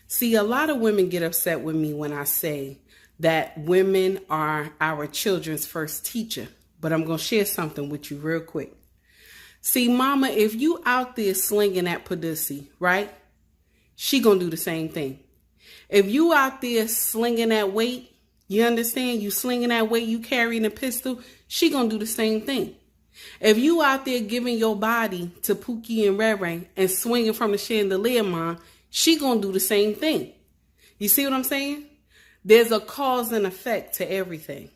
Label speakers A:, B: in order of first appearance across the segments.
A: See, a lot of women get upset with me when I say that women are our children's first teacher. But I'm going to share something with you real quick. See, mama, if you out there slinging that pussy, right? She going to do the same thing. If you out there slinging that weight, you understand? You slinging that weight, you carrying a pistol, she going to do the same thing. If you out there giving your body to Pookie and Ray and swinging from the chandelier, mom, she gonna do the same thing. You see what I'm saying? There's a cause and effect to everything.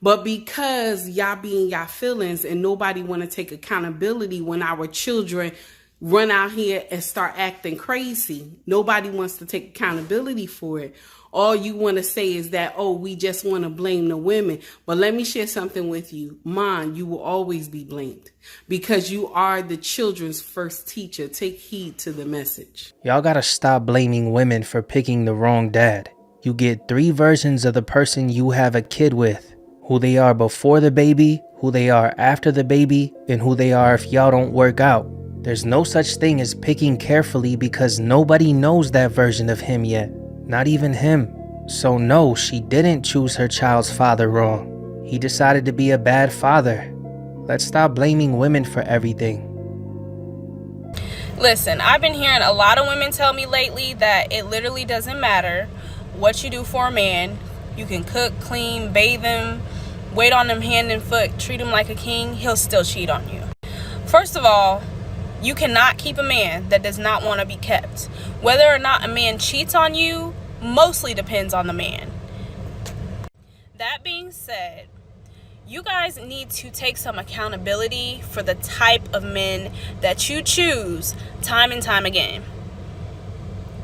A: But because y'all be in y'all feelings and nobody want to take accountability when our children run out here and start acting crazy, nobody wants to take accountability for it. All you want to say is that, oh, we just want to blame the women. But let me share something with you. Mom, you will always be blamed because you are the children's first teacher. Take heed to the message.
B: Y'all gotta stop blaming women for picking the wrong dad. You get 3 versions of the person you have a kid with. Who they are before the baby, who they are after the baby, and who they are if y'all don't work out. There's no such thing as picking carefully because nobody knows that version of him yet. Not even him. So no, she didn't choose her child's father wrong. He decided to be a bad father. Let's stop blaming women for everything.
C: Listen, I've been hearing a lot of women tell me lately that it literally doesn't matter what you do for a man. You can cook, clean, bathe him, wait on him hand and foot, treat him like a king, he'll still cheat on you. First of all, you cannot keep a man that does not want to be kept. Whether or not a man cheats on you mostly depends on the man. That being said, you guys need to take some accountability for the type of men that you choose time and time again.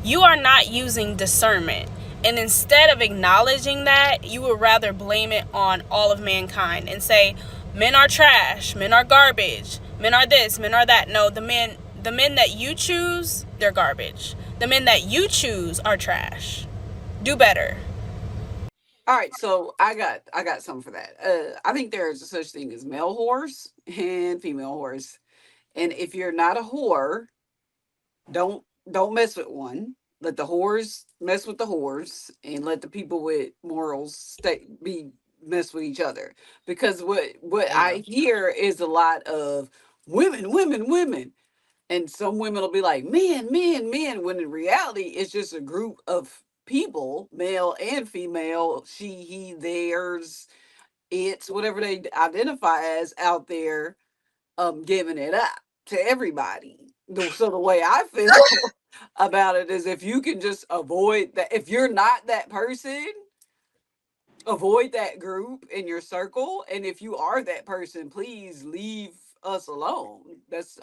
C: You are not using discernment. And instead of acknowledging that, you would rather blame it on all of mankind and say, men are trash, men are garbage, men are this, men are that. No, the men that you choose, they're garbage. The men that you choose are trash. Do better.
D: All right, so I got something for that. I think there is a such thing as male whores and female whores. And if you're not a whore, don't mess with one. Let the whores mess with the whores, and let the people with morals mess with each other. Because what I hear is a lot of women, women, women, and some women will be like men, men, men. When in reality, it's just a group of people, male and female, she, he, theirs, it's whatever they identify as out there, giving it up to everybody. So the way I feel about it is if you can just avoid that, if you're not that person, avoid that group in your circle. And if you are that person, please leave us alone.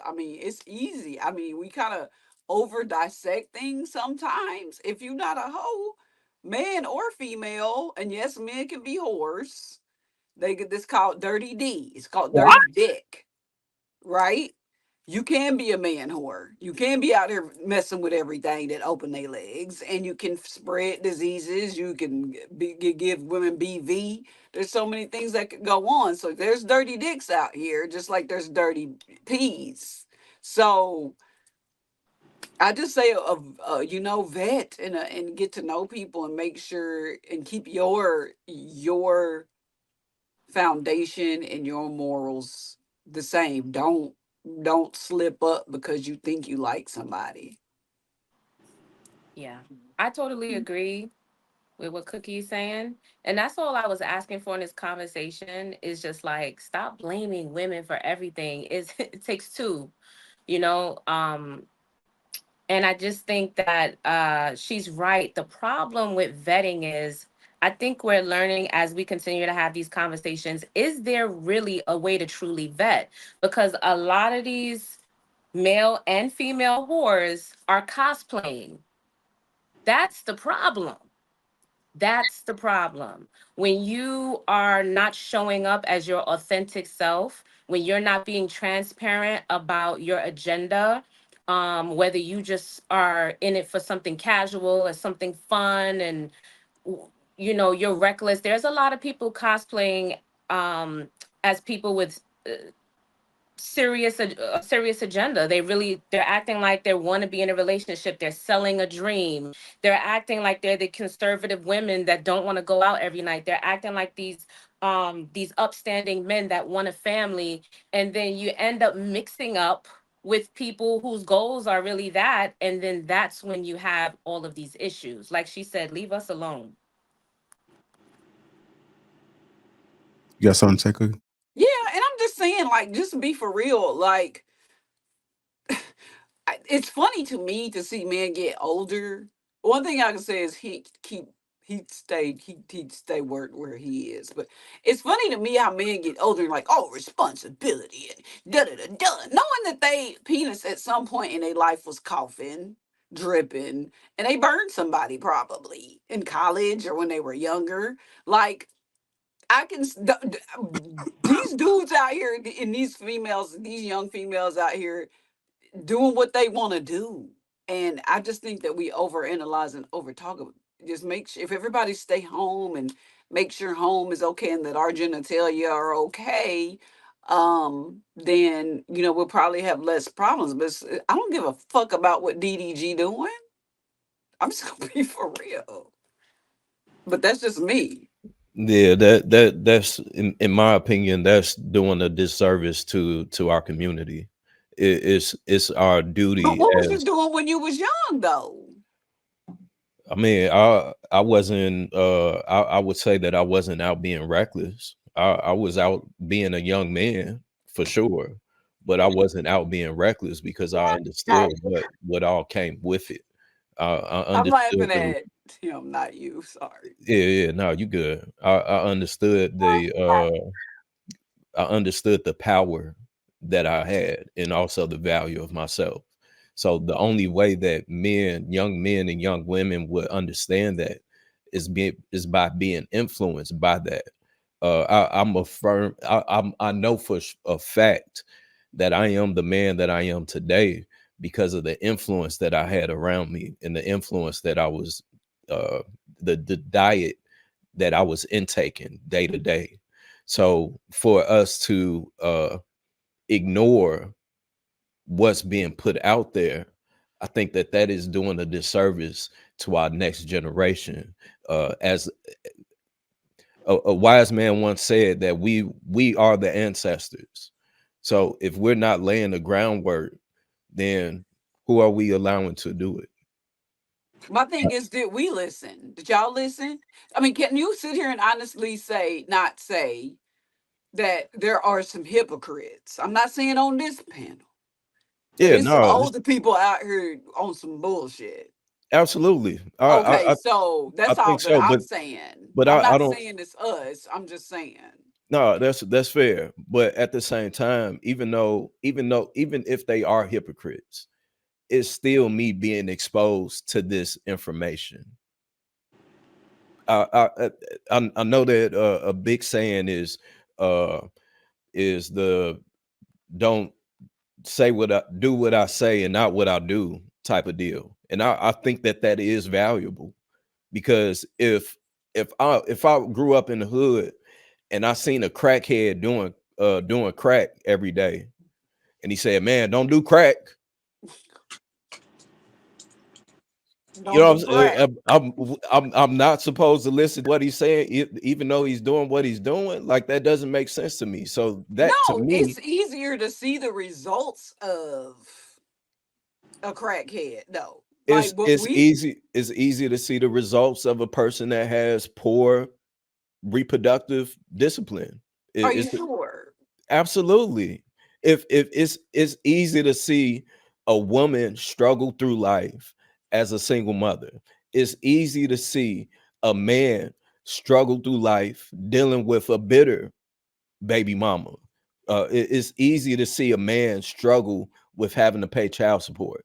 D: I mean, it's easy. I mean, we kind of over dissect things sometimes. If you're not a hoe, man or female, and yes, men can be whores, they get this called dirty D. It's called dirty dick, right? You can be a man whore. You can be out here messing with everything that open their legs, and you can spread diseases. You can give women BV. There's so many things that could go on. So there's dirty dicks out here, just like there's dirty peas. So I just say, vet and get to know people and make sure and keep your foundation and your morals the same. Don't slip up because you think you like somebody.
E: Yeah, I totally agree with what Cookie's saying. And that's all I was asking for in this conversation is just like stop blaming women for everything. It takes two, you know. And I just think that she's right. The problem with vetting is I think we're learning as we continue to have these conversations, is there really a way to truly vet? Because a lot of these male and female whores are cosplaying. That's the problem. That's the problem. When you are not showing up as your authentic self, when you're not being transparent about your agenda, whether you just are in it for something casual or something fun, and you're reckless. There's a lot of people cosplaying as people with a serious agenda. They're acting like they want to be in a relationship. They're selling a dream. They're acting like they're the conservative women that don't want to go out every night. They're acting like these upstanding men that want a family, and then you end up mixing up with people whose goals are really that, and then that's when you have all of these issues. Like she said, leave us alone.
F: You got something to say, Cookie?
D: Yeah, and I'm just saying, like, just to be for real, like, it's funny to me to see men get older. One thing I can say is he'd stay where he is. But it's funny to me how men get older and like, oh, responsibility and da da da da, knowing that they penis at some point in their life was coughing, dripping, and they burned somebody probably in college or when they were younger. Like, these dudes out here and these females, these young females out here doing what they want to do. And I just think that we overanalyze and over talk. Just make sure if everybody stay home and make sure home is okay and that our genitalia are okay, then we'll probably have less problems. But I don't give a fuck about what DDG doing. I'm just gonna be for real. But that's just me.
G: Yeah, that's in my opinion, that's doing a disservice to our community. It's our
D: But
G: duty
D: what was you
G: as
D: doing when you was young though?
G: I mean, I wasn't I would say that I wasn't out being reckless. I was out being a young man for sure, but I wasn't out being reckless because I understood what all came with it. I
D: I'm
G: understood
D: laughing at him, not you. Sorry.
G: yeah, no, you good. I understood I understood the power that I had and also the value of myself. So the only way that young men and young women would understand that is by being influenced by that. I know for a fact that I am the man that I am today because of the influence that I had around me and the influence that I was uh the diet that I was intaking day to day. So for us to ignore what's being put out there, I think that is doing a disservice to our next generation. As a wise man once said, that we are the ancestors. So if we're not laying the groundwork, then who are we allowing to do it?
D: My thing is, did we listen? Did y'all listen? I mean, can you sit here and honestly not say that there are some hypocrites? I'm not saying on this panel.
G: Yeah,
D: There's some
G: no,
D: older people out here on some bullshit.
G: absolutely.
D: Okay, so
G: I
D: that's all
G: think
D: that
G: so,
D: I'm saying.
G: but
D: I'm
G: I
D: not
G: don't.
D: saying it's us. I'm just saying.
G: No, that's fair. But at the same time, even if they are hypocrites, it's still me being exposed to this information. I know that a big saying uh is the don't say do what I say and not what I do type of deal. And I think that is valuable because if I grew up in the hood and I seen a crackhead doing crack every day, and he said, "Man, don't do crack." You
D: Don't
G: know
D: do
G: what I'm
D: crack.
G: saying? I'm not supposed to listen to what he's saying, even though he's doing what he's doing. Like that doesn't make sense to me. So that to
D: No,
G: me
D: it's easier to see the results of a crackhead, though. Like, but
G: is
D: we
G: easy. It's easy to see the results of a person that has poor reproductive discipline.
D: are you
G: It's
D: sure?
G: absolutely. If it's easy to see a woman struggle through life as a single mother. It's easy to see a man struggle through life dealing with a bitter baby mama. It's easy to see a man struggle with having to pay child support.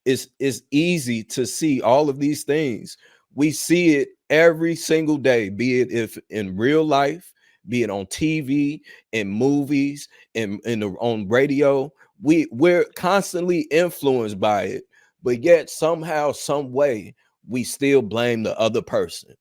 G: It's easy to see all of these things. We see it every single day, be it if in real life, be it on TV, in movies, on radio. We're constantly influenced by it, but yet somehow, some way, we still blame the other person.